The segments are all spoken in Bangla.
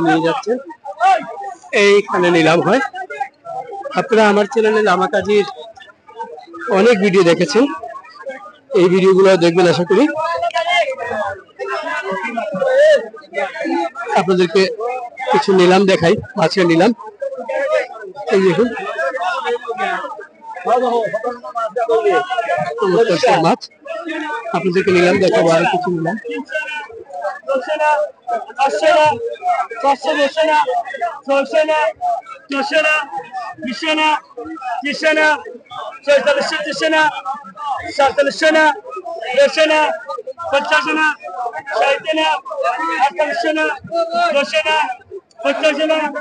নিয়ে যাচ্ছেন, এইখানে নিলাম হয়। আপনারা আমার চ্যানেলে লামা কাজীর অনেক ভিডিও দেখেছেন, এই ভিডিওগুলো দেখবেন আশা করি। আপনাদেরকে কিছু নিলাম দেখাই, মাছের নিলাম। এই দেখুন মাছ আপনাদেরকে নিলাম দেখাবো, আরো কিছু নিলাম।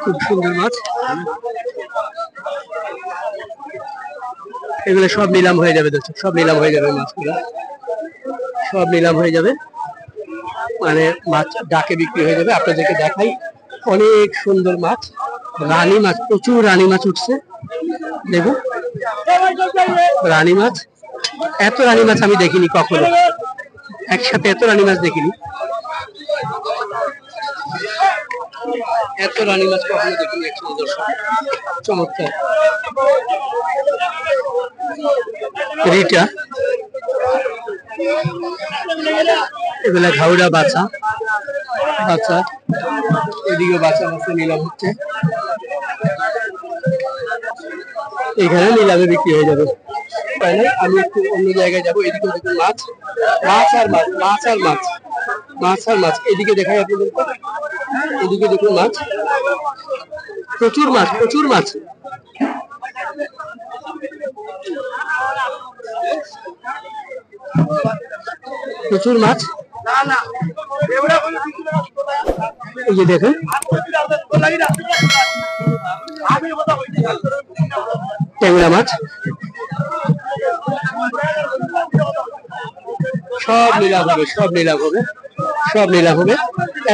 খুব সুন্দর মাছ, এগুলো সব নিলাম হয়ে যাবে, দর্শক সব নিলাম হয়ে যাবে, মাছগুলো সব নিলাম হয়ে যাবে, মানে মাছ ডাকে বিক্রি হয়ে যাবে। আপনাদেরকে দেখাই অনেক সুন্দর মাছ, রানী মাছ, প্রচুর রানী মাছ উঠছে। দেখুন রানী মাছ, এত রানী মাছ আমি দেখিনি কখনো, একসাথে এত রানী মাছ দেখিনি, এত রানী মাছ কখনো দেখিনি একসাথে দর্শক। চমৎকার রিটা, এগুলা ঘাউড়া বাচ্চা, বাচ্চা এদিকে বাচ্চা মাছ নিলাম হচ্ছে, এখানে নিলামে বিক্রি হয়ে যাবে। আমি একটু অন্য জায়গায় যাবো, এদিকে দেখুন মাছ, মাছ আর মাছ, মাছ আর মাছ, মাছ আর মাছ। এদিকে দেখাই আপনাদের, এদিকে দেখুন মাছ, প্রচুর মাছ, প্রচুর মাছ। প্রচুর মাছ, এই যে দেখুন ট্যাংরা মাছ, সব নিলাম হবে, সব নিলাম হবে, সব নিলাম হবে।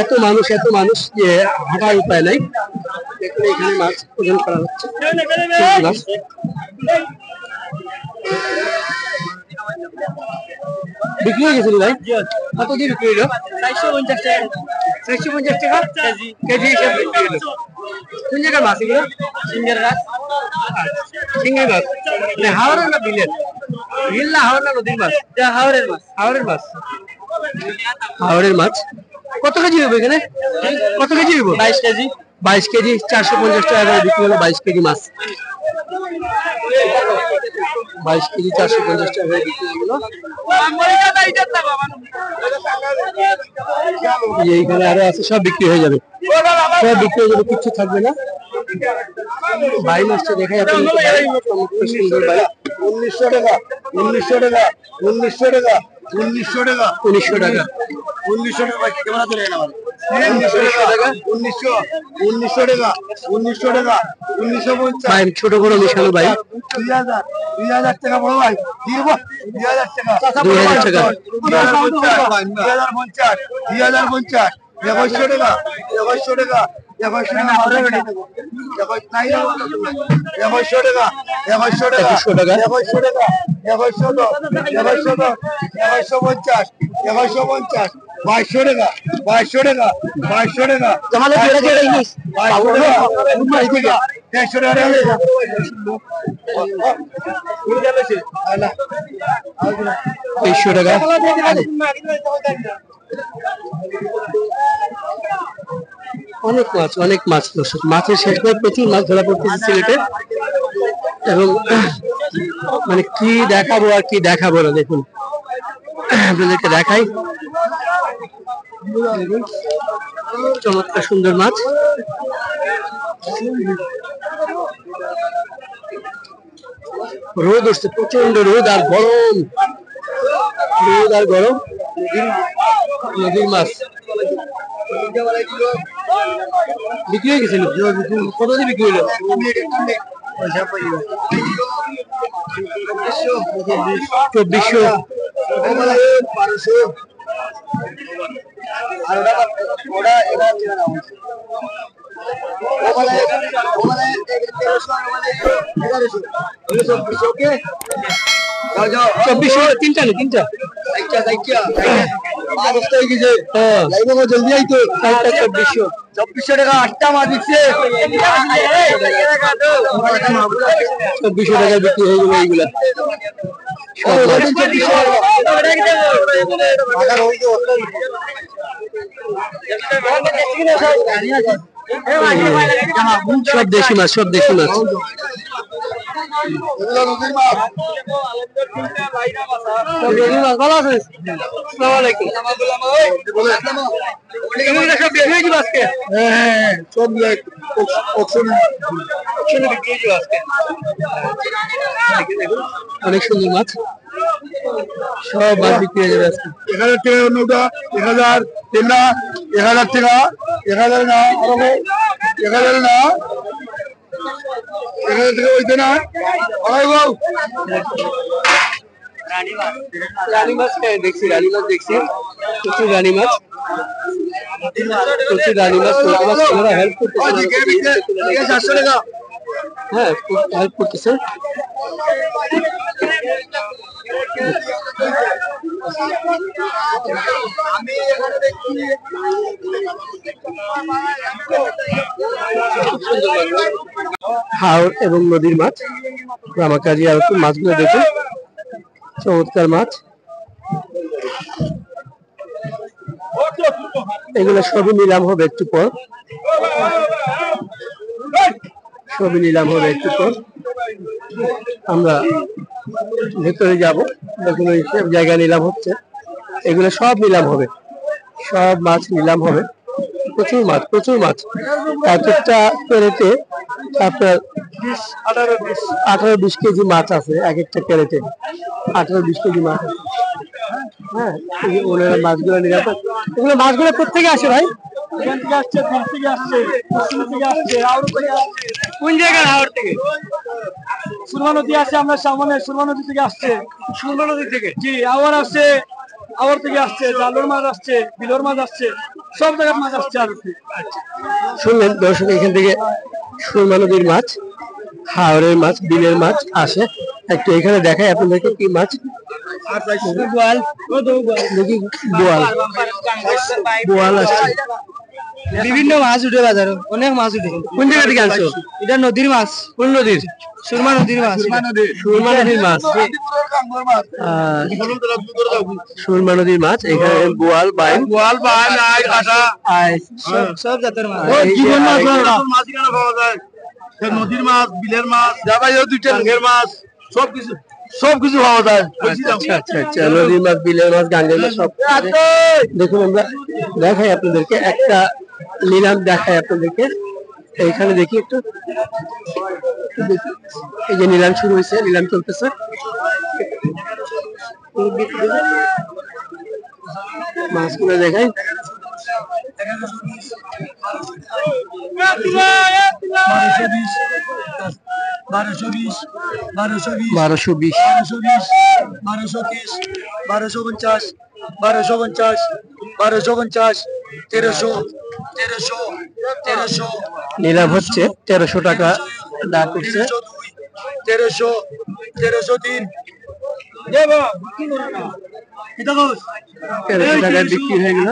এত মানুষ, এত মানুষ যে হাঁটার উপায় নাই। দেখুন এখানে মাছ ওজন করা হচ্ছে, মাছ বিক্রি হয়ে গেছিল ভাই, কত দিয়ে বিক্রি হলো? 450 টাকা, 450 টাকা কেজি হিসাবে বিক্রি হলো। কোন জায়গার মাছ এগুলো? সিঙ্গের মাছ, সিঙ্গের মাছ মানে হাওড়ের না বিলের? বিল না হাওড় না নদীর মাছ? হাওড়ের মাছ, হাওড়ের মাছ, হাওড়ের মাছ। কত কেজি হবে এখানে? কত কেজি হইব? 22 কেজি। 22 কেজি 450 টাকা করে বিক্রি হলো, 22 কেজি মাছ, 22 কেজি 450 টাকা করে বিক্রি হলো। এইখানে আরো আছে, সব বিক্রি হয়ে যাবে, সব বিক্রি হয়ে যাবে, কিচ্ছু থাকবে না। ভাই মাছটা দেখাই আপনাদের, সুন্দর ভাই। 1900 টাকা, 1900 টাকা, 1900 টাকা, 1900 টাকা, 1900 টাকা, 1900 টাকা, ক্যামেরা ধরে না 1900 টাকা, 1900, 1900 টাকা, 1900 টাকা, 1950 ভাই, ছোট বড় মিশানো ভাই। 2000, 2000 টাকা বড় ভাই, দিব 2000 টাকা, 2000 টাকা, 2050, 2050, 2100 টাকা, 2100 টাকা, 2100 টাকা, 2100 টাকা, 2100 টাকা, 2100 টাকা, 2100 টাকা, 2100 টাকা, 2150, 2150, 2200 টাকা, 2200 টাকা, 2200 টাকা, তাহলে এটা কি ইংলিশ? 2200 টাকা, 150 টাকা, 2300 টাকা। অনেক মাছ, অনেক মাছ দর্শক, মাছের শেষ করে প্রচুর মাছ ধরা পড়তেছে সিলেটে, এবং মানে কি দেখাবো আর কি দেখাবো না। দেখুন আপনাদেরকে দেখাই, চমৎকার সুন্দর মাছ। রোদ উঠছে, প্রচন্ড রোদ আর গরম, রোদ আর গরম। নদীর মাছ বিক্রি হয়ে গেছিল, কত দিয়ে বিক্রি হলো? 2400, তিনটা নেই, তিনটা জলদি আইতো 2400। 2400 টাকা 8টা মাছ দিচ্ছে। 2400 টাকা বিক্রি হয়ে গেল এইগুলা। সব দেশি মাছ, সব দেশি মাছ। ভালো আছিস? আসসালামু আলাইকুম। অনেক সুন্দর মাছ, সব মাছ বিক্রি হয়ে যাবে আজকে। 1000 টাকা নৌকা, 1000 তিনটা, 1000 টাকা, 1000 না, আরো 1000 না, 1000 টাকা হইতে না। রানী মাছ দেখছি, রানী মাছ দেখছি, প্রচুর রানী মাছ, প্রচুর রানী মাছ। হেল্প করতেছে, হ্যাঁ হেল্প করতেছে। হাওর এবং নদীর মাছ, রামাকাজি আর মাছগুলো দেখুন, চমৎকার মাছ। এগুলো সবই নিলাম হবে একটু পর, সবই নিলাম হবে একটু পর। আমরা ভেতরে যাব, দেখুন ওই জায়গা নিলাম হচ্ছে, এগুলো সব নিলাম হবে, সব মাছ নিলাম হবে। প্রচুর মাছ, প্রচুর মাছ। এক একটা ক্যারেটে আপনার 18-20 কেজি মাছ আছে, এক একটা ক্যারেটে 18-20 কেজি মাছ আছে। হ্যাঁ, ওনারা মাছগুলো নিলাম। এগুলো মাছগুলো কোথেকে আসে ভাই? এখান থেকে আসছে, দূর থেকে আসছে, পশ্চিম থেকে আসছে, হাওড় থেকে আসছে। কোন জায়গার হাওড় থেকে? সুরমা নদী আছে, আমরা সামনে সুরমা নদী থেকে আসছে। সুরমা নদী থেকে? জি, আওয়ার আসছে, আওয়ার থেকে আসছে, জালোর মাছ আসছে, বিলোর মাছ আসছে, সব জায়গার মাছ আসছে। আর শুনলেন দর্শক, এখান থেকে সুরমা নদীর মাছ, হাওড়ের মাছ, বিলের মাছ আসে। একটু এখানে দেখাই আপনাদেরকে কি মাছ। বোয়াল, দেখি বোয়াল, বোয়াল আসছে। বিভিন্ন মাছ উঠে বাজারে, অনেক মাছ উঠে। কোন জায়গা থেকে আনছো? এটা নদীর মাছ। কোন নদীর? সুরমা নদীর মাছ। সুরমা নদীর মাছ, সুরমা নদীর মাছ। এখানে বোয়াল, বাইন, বোয়াল, বাইন, সব জাতের মাছ। জীবন মাছ এখানে পাওয়া যায়। নদীর মাছ, বিলের মাছ, দুইটা গাঙ্গের মাছ, সবকিছু সবকিছু পাওয়া যায়। আচ্ছা আচ্ছা আচ্ছা, নদীর মাছ, বিলের মাছ, গাঙ্গের মাছ সব। দেখুন আমরা দেখাই আপনাদেরকে, একটা নিলাম দেখাই আপনাদেরকে। এইখানে দেখি একটু, এই যে নিলাম শুরু হয়েছে, নিলাম চলতেছে। মাছগুলো দেখাই। 1220, 1220, 1220, 1230, 1250, 1250, 1250, 1300, 1300, 1300। নিলাম হচ্ছে 1300 টাকা দাম করছে। 1300, 1303, 1300 টাকায় বিক্রি হয়ে গেল,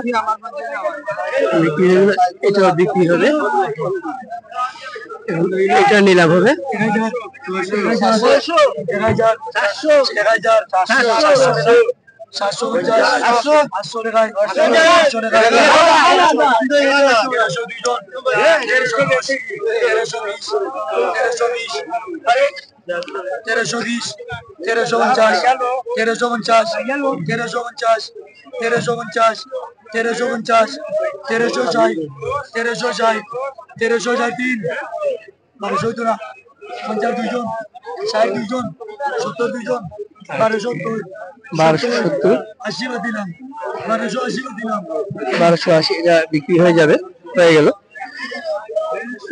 বিক্রি হয়ে গেল। এটাও বিক্রি হবে, এটা নিলাম হবে 750, 1350, 1350, 1350, 1350, 1350, 1350, 1360, 1360, 1360, 1200 না, 50 দুইজন, 60 দুইজন, 70 দুইজন, 1270, 1270, 80 দিলাম, 1280 দিলাম, 1280 এটা বিক্রি হয়ে যাবে, হয়ে গেল।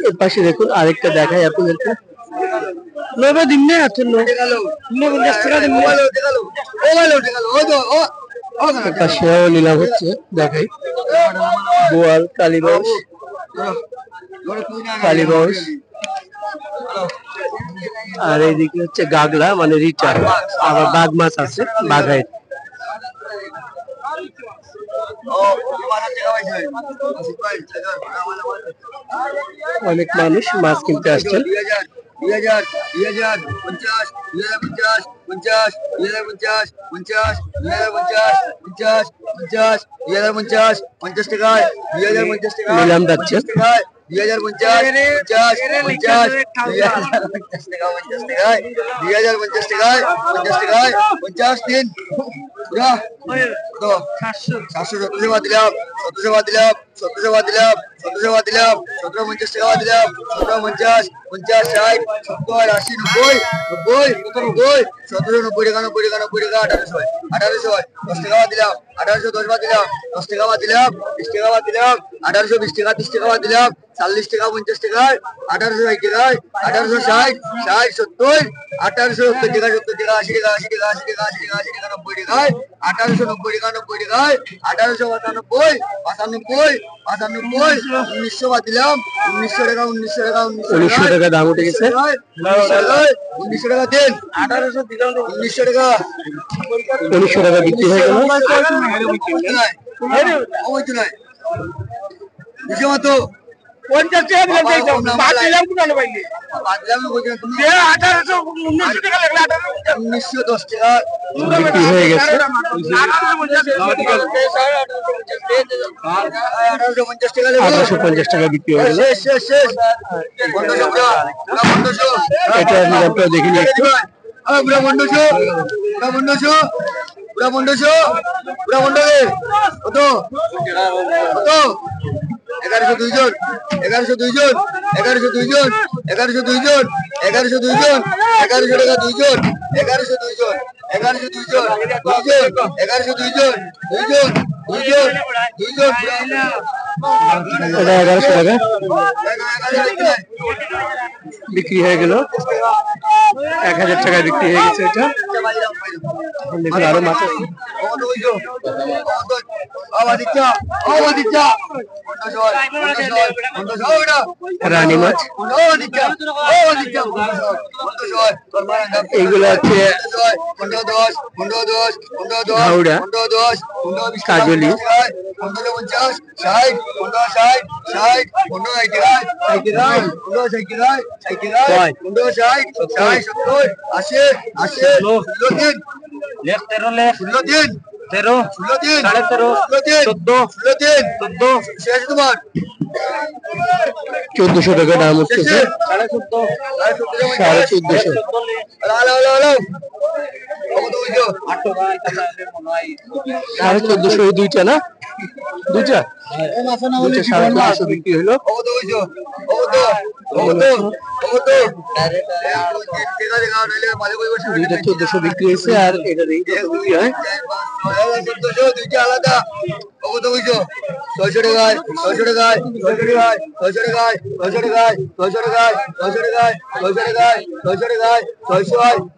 এর পাশে দেখুন আরেকটা দেখাই আপনাদেরকে। নবে দিন নেই আছে, 50 টাকা দিন পাশেও নিলাম হচ্ছে, দেখাই। বোয়াল, কালীবাউস, কালীবাউস, আর এইদিকে হচ্ছে গাগলা মানে রিটার, আবার বাঘ মাছ আছে, বাঘাই। অনেক মানুষ মাছ কিনতে আসছেন। 2000 2000 50 2050 50 2050 50 2050 50 50 2050 50 টাকায় 2050 টাকা নিলাম যাচ্ছে। 2050 50 50 2050 টাকা 50 টাকায় 2050 টাকায় 50 টাকায় 50 দিন পুরা তো 700 সেবা দিলাম 700 সেবা দিলাম 700 সেবা দিলাম 700 সেবা দিলাম 1750 টাকা দিলাম 1750 50 60 70 80 90 90 1790 টাকা 90 টাকা 90 টাকা 1800 10 টাকা দিলাম 1810 বাদ দিলাম 10 টাকা বাদ দিলাম 20 টাকা বাদ দিলাম 1820 টাকা 30 টাকা বাদ দিলাম 40 টাকা 50 টাকা 1860 টাকা 1860 60 70 1870 টাকা 70 টাকা 80 টাকা 80 টাকা 80 টাকা 80 টাকা 80 টাকা 90 টাকা 1890 টাকা 90 টাকা 1895 95 95 1900 বাদ দিলাম 1900 টাকা 1900 টাকা 1900 টাকা দাম উঠে গেছে। 1900 টাকা দেন 1800 দিলাম 1900 টাকা 1900 টাকা বিক্রি হয়ে গেল। মতো 50 টাকা দিলাম বাদ দিলাম কোথায় পাইলি বাদ দিলাম 1800 1900 টাকা লাগলো 1910 টাকা বিক্রি হয়ে গেছে। 1850 টাকা বিক্রি হয়ে গেল। এটা নিলামটা দেখিনি একটু। 1102 জন 1102 জন 1102 জন 1102 জন 1102 জন 1100 টাকা 2 জন 1102 জন 1102 জন 2 জন 1102 জন 2 জন 2 জন 2 জন এটা 1100 টাকা বিক্রি হয়ে গেল। 1000 টাকা বিক্রি হয়ে গেছে। এটা দেখুন আরো মাছ আছে। রানী মাছ এইগুলো হচ্ছে ঘাউড়া কাজলি 50 60 50 60 1400 টাকা দাম উঠতেছে। 1450 1450 এই দুইটা না দুইটা 1450 বিক্রি হলো। দুইটা 1400 বিক্রি হয়েছে আর এটা বিক্রি হয় 1400 আলাদা 600 টাকায় 600 টাকায় 600 টাকায় 600 টাকায় 600 টাকায় 600 টাকায় 600 টাকায় 600 টাকায়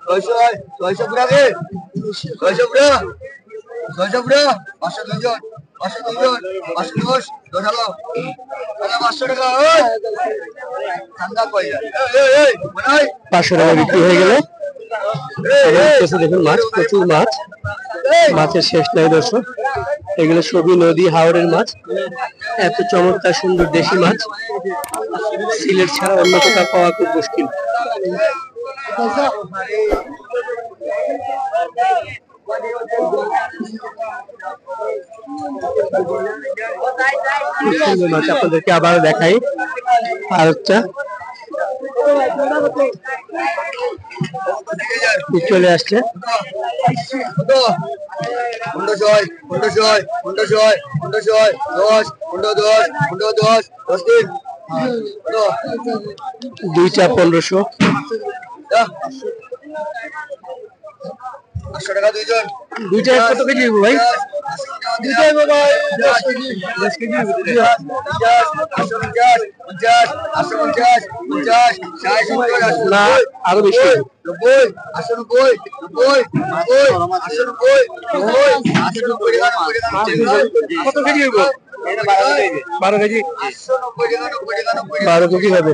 600 টাকায় 600 পুরা গে 600 পুরা 600 পুরা 502 জন 502 জন 510 10 হলো 500 টাকা ঠান্ডা কই যায় 500 টাকা বিক্রি হয়ে গেল। দেখুন মাছ প্রচুর মাছ, মাছের শেষ নাই দর্শক। এগুলো সবই নদী হাওরের মাছ। এত চমৎকার সুন্দর দেশি মাছ সিলেট ছাড়া অন্য কোথাও পাওয়া খুব মুশকিল। মাছ আপনাদেরকে আবার দেখাই আর একটা চলে আসছে। 2টা 1500 500 টাকা 2 জন। দুইটা কত কেজি ভাই? দুইটাই বাবা 10 কেজি 10 কেজি 50 50 50 50 50 60 না আরো বেশি 90 90 কত কেজি হইব? 12 কেজি 12 কেজি হবে।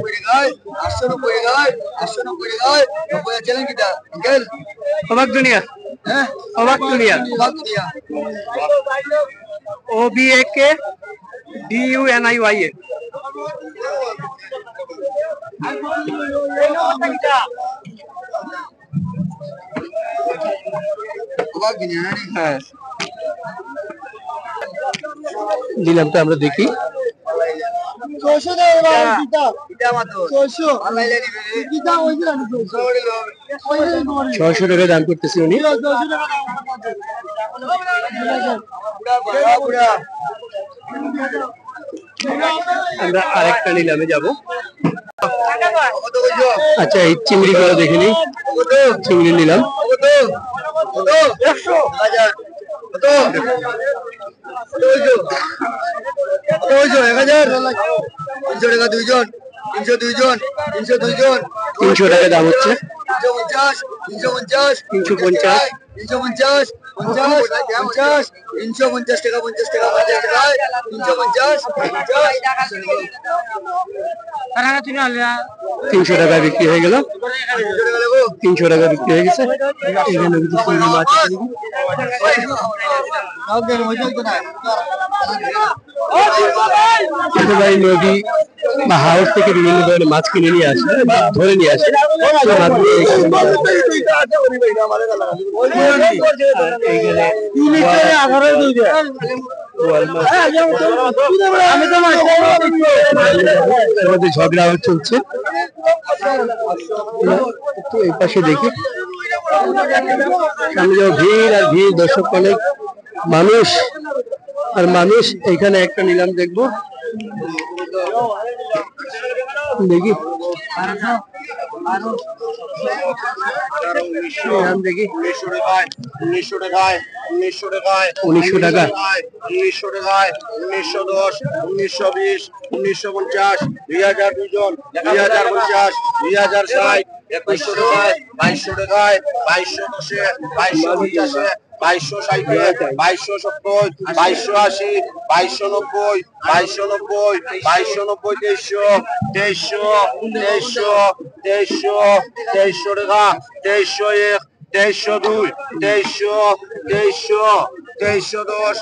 890 চলেন কিটা আঙ্কেল অবাক দুনিয়া, হ্যাঁ অবাক দুনিয়া। OBAKDUNIYA। হ্যাঁ, নিলামটা আমরা দেখি। 600 টাকা দাম করতেছি উনি। আমরা আরেকটা নিলামে যাব। আচ্ছা, এই চিংড়ি গুলো দেখে নিই। চিংড়ি নিলাম 300 টাকা দাম হচ্ছে। 350 350 300 টাকা বিক্রি হয়ে গেল। 300 টাকা বিক্রি হয়ে গেছে। এখানে কিছু চিংড়ি মাছ ভাই নদী বা হাওর থেকে বিভিন্ন ধরনের মাছ কিনে নিয়ে আসে, ধরে নিয়ে আসে। ঝগড়া চলছে। এই পাশে দেখি সামনে যাবো, ভিড় আর ভিড়, দর্শক অনেক মানুষ আর মানুষ। এখানে একটা নিলাম দেখবো, দেখি দেখি 1900 টাকা 1910 1910 1920 1950 2000 দুজন 2050 2060 2100 টাকায় 2200 টাকায় 2210 2250 2260 2270 2280 2290 2290 2290 2300 2300 টাকা 2301 2302 2300 2310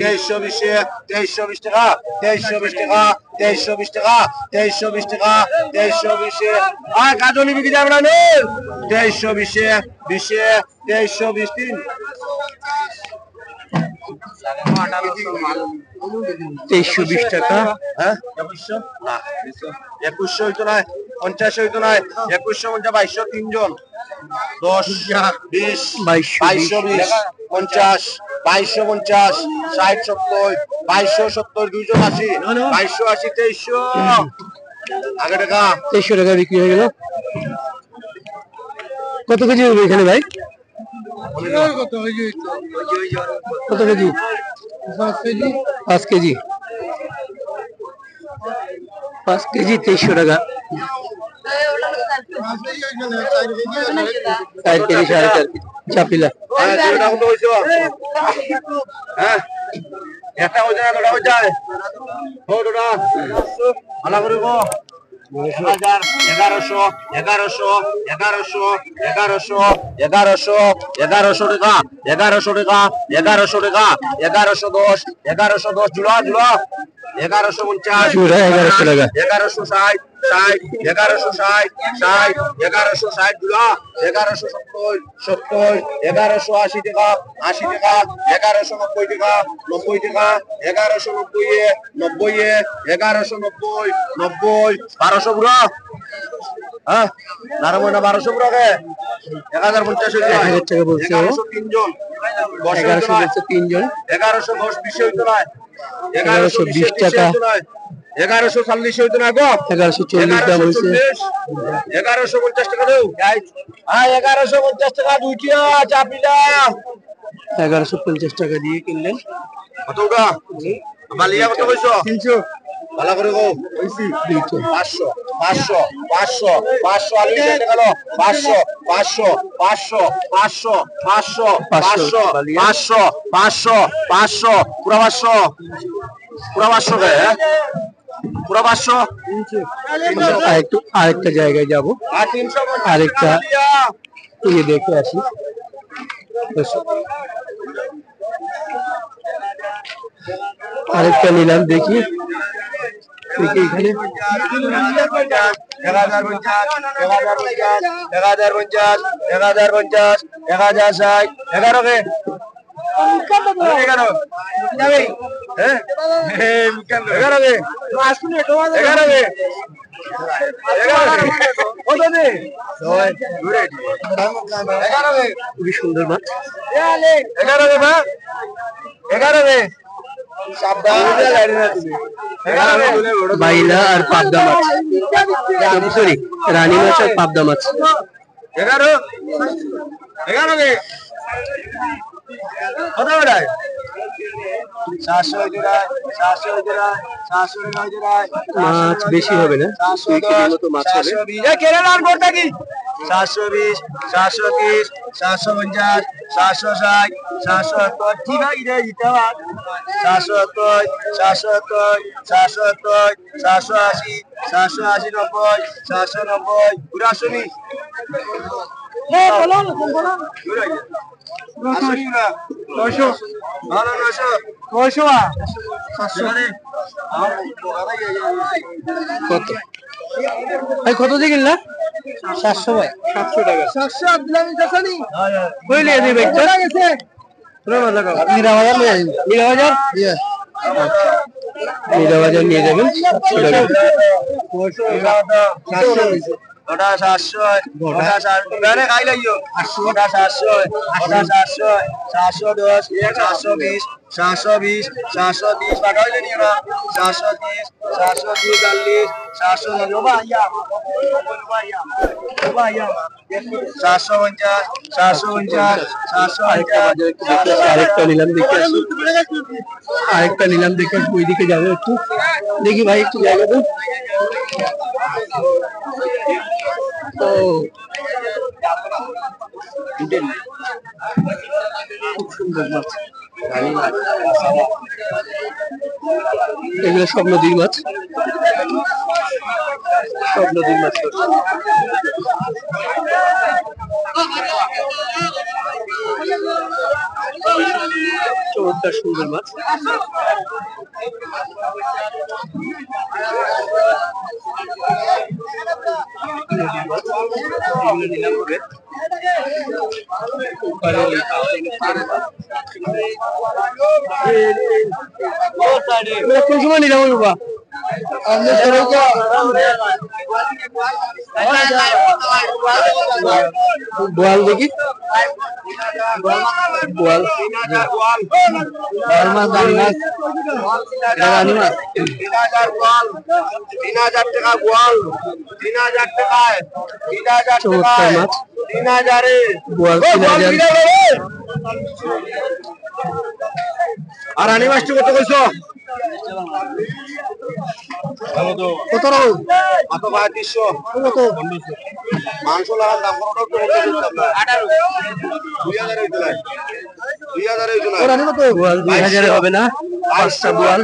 2310 2320 টাকা 2320 টাকা 2320 টাকা 2320 টাকা 2320 আর কাজলি বিক্রি যাবে না 2320 2320 2320 টাকা। হ্যাঁ 2100 হইতো না, 50 হইতো না, 2100 2200 তিনজন 10 20 2220 50 2250 60 70 2270 দুইজন 80 2280 2300 আগে টাকা 2300 টাকা বিক্রি হয়ে গেল। কত কেজি হবে এখানে ভাই? কত কেজি? 5 কেজি 5 কেজি 2300 টাকা। 4 কেজি 4.5 চাপিলা। হ্যাঁ একটা হয়ে যায়, দুটা হয়ে যায়, ও দুটা ভালো করে গো। 1100 1100 1100 1100 1100 টাকা 1100 টাকা 1100 টাকা 1110 1110 জুড়া জুড়া 1150 জুড়া 1100 টাকা 1160 1160 1160 জুড়া 1170 70 1180 টাকা 80 টাকা 1190 টাকা 90 টাকা 1190 90 1190 90 1200 বুড়া। হ্যাঁ নারায়ণ 1200 বুড়া কে 1050 টাকা বলছে। 1100 তিনজন 1100 বলছে তিনজন 1110 20 হইতো না 1120 টাকা 1140 হইতো না গো 1140 দাম হইছে 1150 টাকা দাও। হ্যাঁ 1150 টাকা দুইটা চাপিলা 1150 টাকা দিয়ে কিনলেন। কতটা বালিয়া কত কইছো? 300 ভালো করে গো কইছি 500 500 500 500 আলি টাকা গেল 500 500 500 500 500 500 500 500 পুরা 500 পুরা 500 কে পুরা 500 আরেকটা জায়গায় যাব, আরেকটা দেখে আসি। আরেকটা নিলাম দেখি এখানে 11 খুবই সুন্দর মাছ। 11 বাইলা আর পাবদা মাছ, সরি রানী মাছ আর পাবদা মাছ। 11 কত বেড়ায় 700 জোড়ায় 700 জোড়ায় 700 জোড়ায় মাছ বেশি হবে না, 2 কেজির মতো মাছ হবে। 720 730 750 760 770 ঠিক আছে দিতে পার 770 770 770 780 780 90 790 পুরাশনি কত কত দিয়ে কিনলা? 700 ভাই, 700 টাকা। 700 দিলাম জাসানি কই লিয়ে দিবে একটা গেছে মীরা বাজার নিয়ে যাবেন, মীরা বাজার মীরা বাজার নিয়ে যাবেন। 700 ওটা 700 ওটা 700 খাই লাইও 800 700 ওটা 700 710 720 720 730 টাকা হইলে নিও না 730 740 750 ভাইয়া ভাইয়া 750 750 750 আরেকটা নিলাম দেখে আসি, আরেকটা নিলাম দেখে আসি, ওইদিকে যাবো একটু দেখি ভাই, একটু জায়গা তো। ও খুব সুন্দর মাছ, এগুলো সব নদীর মাছ, সব নদীর মাছ। চমৎকার সুন্দর মাছ। কোন সময় নিলাম বাবা? বোয়াল দেখি, বোয়াল মাছ, রানী মাছ, রানী মাছ 3000 টাকা গোয়াল 3000 টাকায় 3000 চমৎকার মাছ। 3000 এ বোয়াল 3000। আর রানী মাছটি কত কইছো? কত রকম? কত 3500 কত মাংস লাগার দাম কত তো 2000 হইতো না 2000 হইতো না বোয়াল 2000 হবে না, 5টা বোয়াল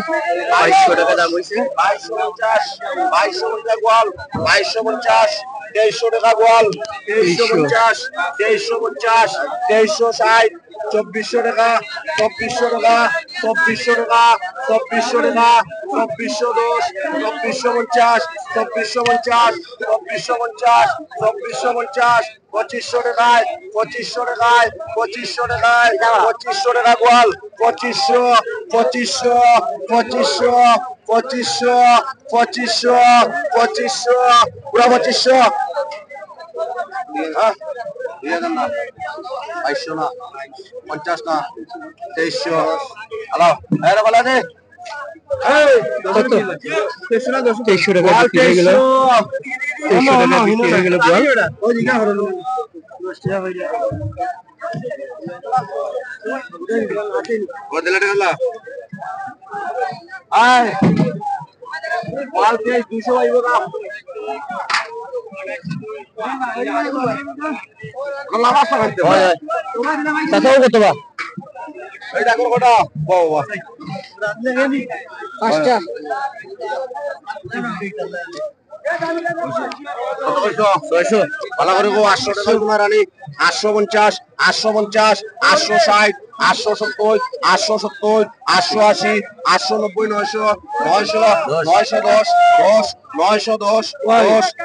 2200 টাকা দাম হইছে। 2250 গোয়াল 2250 2300 টাকা গোয়াল 2350 2350 2360 2400 টাকা 2400 টাকা 2400 টাকা 2400 টাকা 2410 2450 2450 2450 2450 2500 টাকায় 2500 টাকায় 2500 টাকায় 2500 টাকা গোয়াল 2500 2500 2500 2500 2500 2500 পুরা 2500 হ্যাঁ 2200 না 50 না 2300 হ্যালো এরা বলা দে কত? 2300 টাকা বিক্রি হয়ে গেল, 2300 টাকা বিক্রি হয়ে গেল বোয়াল। বদলা টাকা আয় মাল পেয়ে 200 আইব না কলা বাসা করতে হয় তাতেও কত বা? এই দেখো কটা বাবা 5টা কত 600 ভালো করে গো 800 টাকা তোমার রানী 850 850 860 870, 870, 880, 890, 900, 910, 910,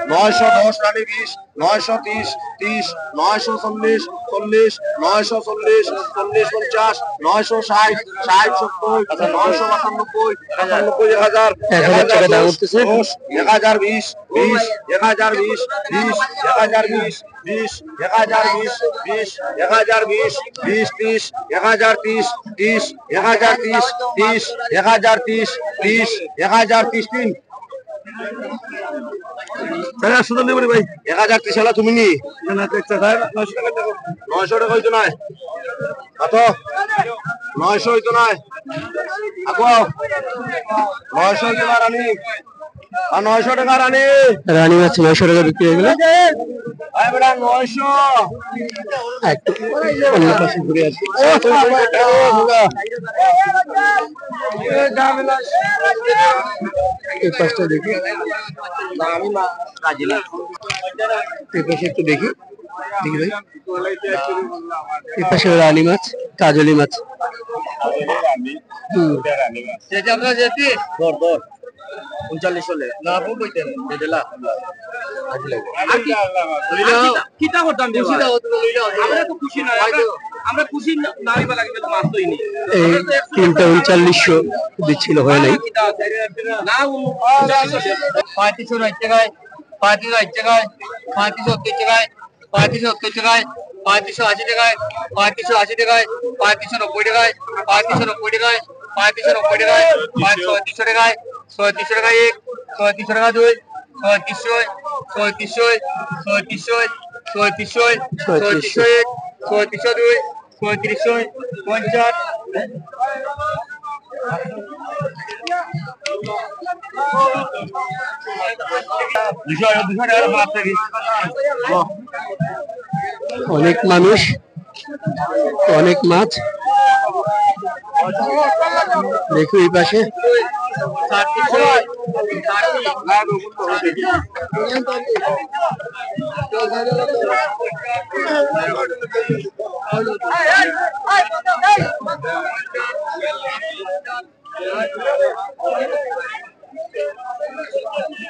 910, রানী 20, 930, 30, 940, 40, 940, 40, 50, 960, 60, 70, 995, 95, 1000, 1000 টাকা দাম উঠতেছে, 1020, 20, 1020, 20, 1020, 20, 1020, 20, 1020, 20, 30, 1030, 30, 1030, 30, 1030, 30, 1030, 3 তাহলে 800 টাকা নেবেন ভাই 1030 হলা তুমি নি না দেখছ ভাই 900 টাকা দেবো 900 টাকা হইতো না কত 900 হইতো না আগো 900 টাকা রানী আর 900 টাকা রানী রানী মাছ 900 টাকা বিক্রি হয়ে গেল ভাই বড় 900 একটু অন্য পাশে ঘুরে আসি এই পাশটা দেখি আমি না রাজি না এই পাশে একটু দেখি দেখি ভাই এই পাশে রানী মাছ কাজলি মাছ আপনার যেতে দর দর 39 চলে না আপু কইতেন দিলা কিটা করতাম খুশি দাও আমরা তো খুশি না আমরা খুশি নাই বা লাগে মাছ তোই নি এই 3900 দিছিল হয় নাই না 3500 টাকায় 3500 টাকায় 3570 টাকায় 3570 টাকায় 3580 টাকায় 3580 টাকায় 3590 টাকায় 3590 টাকায় 3590 টাকায় 3500 টাকায় 3600 টাকায় 1 3600 টাকা 2 3600 3600 3600 3600 3600 3600 50 অনেক মানুষ অনেক মাছ দেখো এই পাশে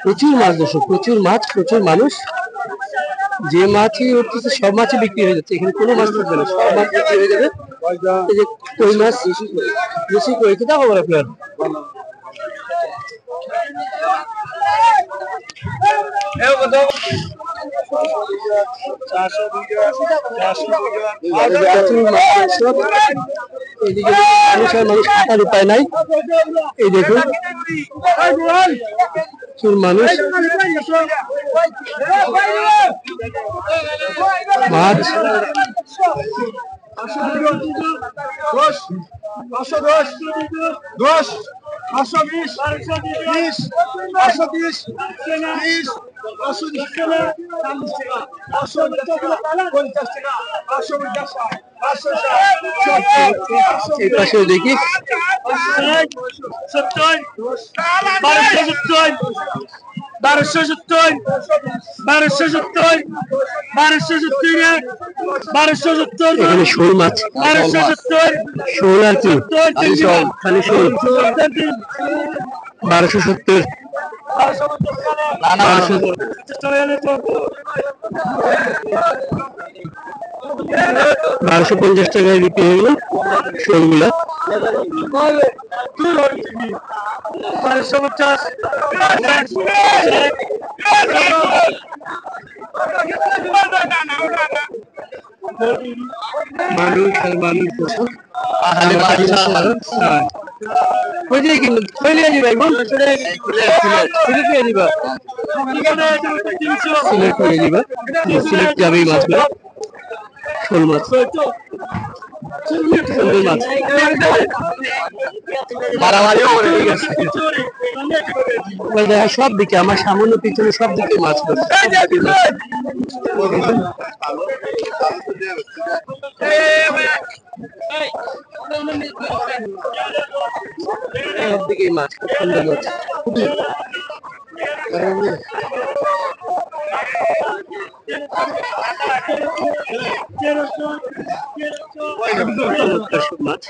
প্রচুর মাছ দর্শক প্রচুর মাছ প্রচুর মানুষ যে মাছই উঠতেছে সব মাছই বিক্রি হয়ে যাচ্ছে এখানে কোনো মাছ থাকবে না সব মাছ বিক্রি হয়ে যাবে এই যে কই মাছ বেশি কই কি খবর আপনার এদিকে মানুষ থাকার উপায় নাই এই দেখুন প্রচুর মানুষ মাছ 10 520 20 530 30 এই পাশে দেখি 1270 এখানে শোল মাছ 1270 শোল আর কি খালি শোল 1270 1250 টাকায় বিক্রি হয়ে গেল শোল গুলা 1250 মানুষ আর মানুষ সিলেট যাবে এই মাছগুলো শোল মাছ সব দিকে আমার সামান্য পিছনে সব দিকে মাছ সব দিকে মাছ খুব সুন্দর মাছ দর্শক মাছ